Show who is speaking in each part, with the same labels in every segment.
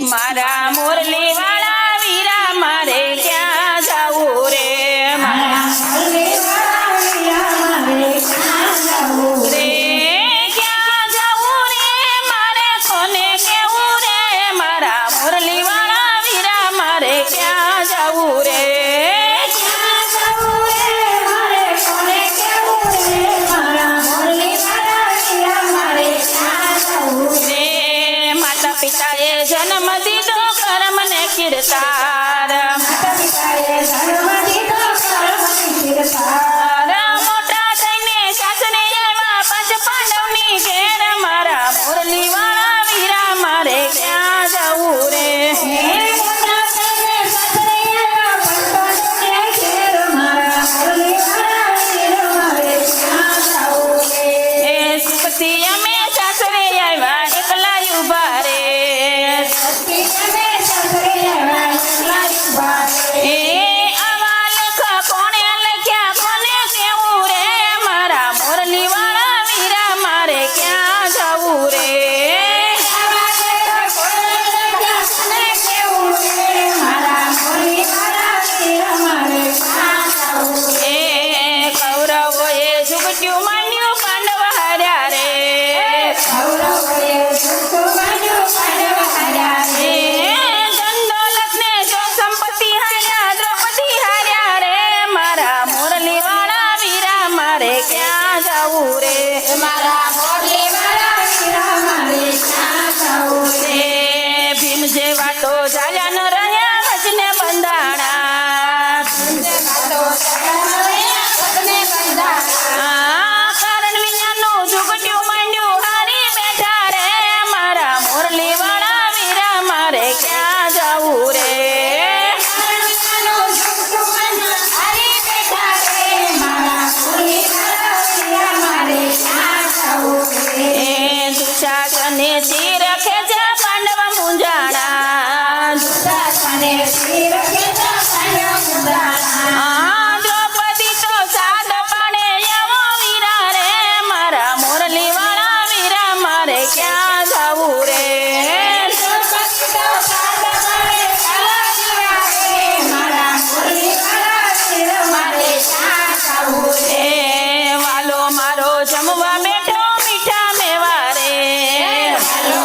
Speaker 1: मारा मुरली वाला वीरा मारे क्या जाऊ रे मारा मुरली वाला वीरा मारे क्या जाऊ रे क्या जाऊ रे मारे कोने केवू रे मारा मुरली वाला वीरा मारे क्या जाऊ रे क्या जाऊ रे मारे कोने केवू रे मारा मुरली वाला वीरा मारे क्या जाऊ रे माता पिताए जन्म दीधो कर्म ने किरदार माता पिताए जन्म दीधो कर्म ने किरदार मोटा थईने सासरे आव्या पंच पांडवनी घेर मारा मुरली वाला वीरा मारे क्या जाऊ रे मोटा थईने सासरे आव्या पंच पांडवनी घेर मारा मुरली वाला वीरा मारे क्या जाऊ रे सुखती अमे सासरे आव्या एकला उभा रे सुखती अमे सासरे आव्या एकला उभा रे आवा लेख कोणे लख्या कोने केवू रे मारा मुरली वाला वीरा मारे क्या जाऊ रे आवा लेख कोणे लख्या कोने केवू रे मारा मुरली वाला वीरा मारे क्या जाऊ रे कौरवोए झुकट्યું માંડ્યું પાંડવ હાર્યા રે કૌરવોએ झुकट्યું માંડ્યું પાંડવ હાર્યા રે ધન દોલત ને જો સંપત્તિ હાર્યા દ્રૌપદી હાર્યા રે મારા મુરલી વાળા વીરા મારે ક્યાં જાવું રે મારા મુરલી વાળા વીરા મારે ક્યાં જાવું રે ભીમ જેવા તો ઝાલ્યા ન રહ્યા વચને બંધાણા ભીમ જેવા તો ઝાલ્યા ન રહ્યા વચને બંધાણા કારણ વિનાનું ઝુકટ્યું માંડ્યું હારી બેઠા રે મારા મુરલી વાળા વીરા મારે ક્યાં જાવું રે કારણ વિનાનું ઝુકટ્યું માંડ્યું હારી બેઠા રે મારા મુરલી વાળા વીરા મારે ક્યાં જાવું રે દુશાસને ચીર ખેંચ્યા પાંડવ મૂંઝાણા દુશાસને ચીર ખેંચ્યા પાંડવ મૂંઝાણા દ્રૌપદી તો સાદ પાડે એવો વીરા રે મારા મુરલી વાળા વીરા મારે ક્યાં જાવું રે દ્રૌપદી તો સાદ પાડે એવો વીરા રે મારા મુરલી વાળા વીરા મારે ક્યાં જાવું રે વાલો મારો જમવા બેઠો મીઠા મેવા રે વાલો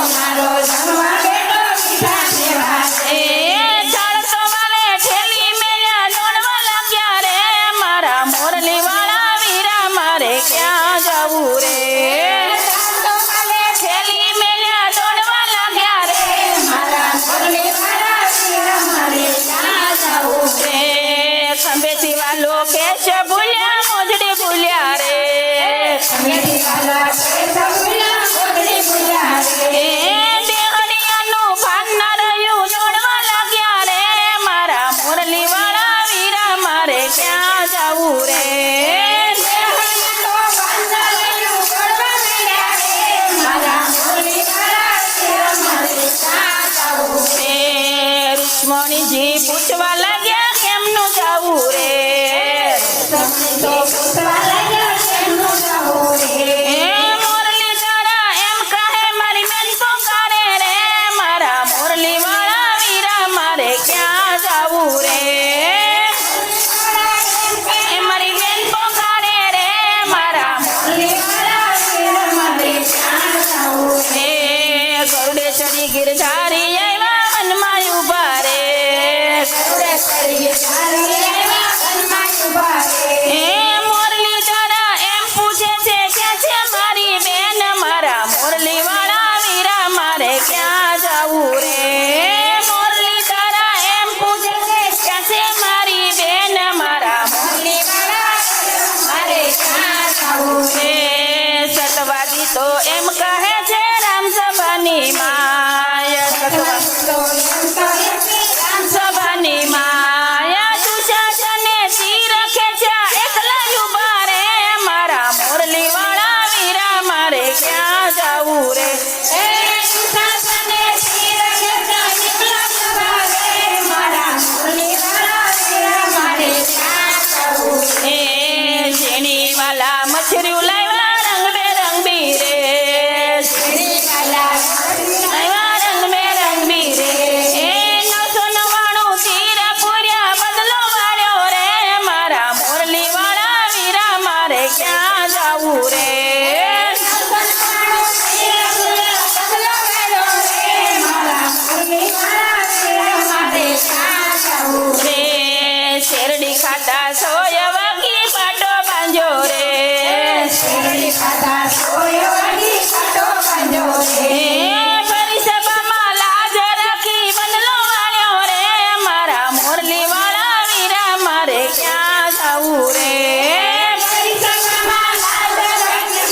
Speaker 1: ફરી સભામાં લાજ રાખી બદલો વાળ્યો રે મારા મોરલી વાળા વીરા મારે ક્યાં જાવું રે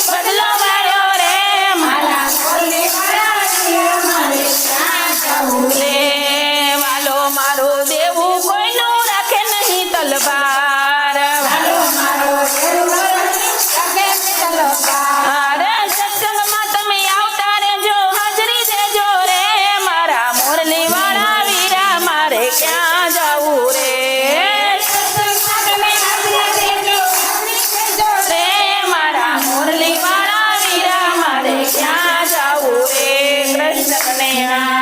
Speaker 1: બદલો વાળ્યો રે મારા રે વાલો મારો દેવું કોઈનું રાખે નહીં તલવાર અરે સત્સંગમાં તમે આવતા રહેજો હાજરી દેજો રે મારા મોરલી વાળા વીરા મારે ક્યાં જાવું રે રે મારા મોરલી વાળા વીરા મારે ક્યાં જાવું રે કૃષ્ણ કનૈયા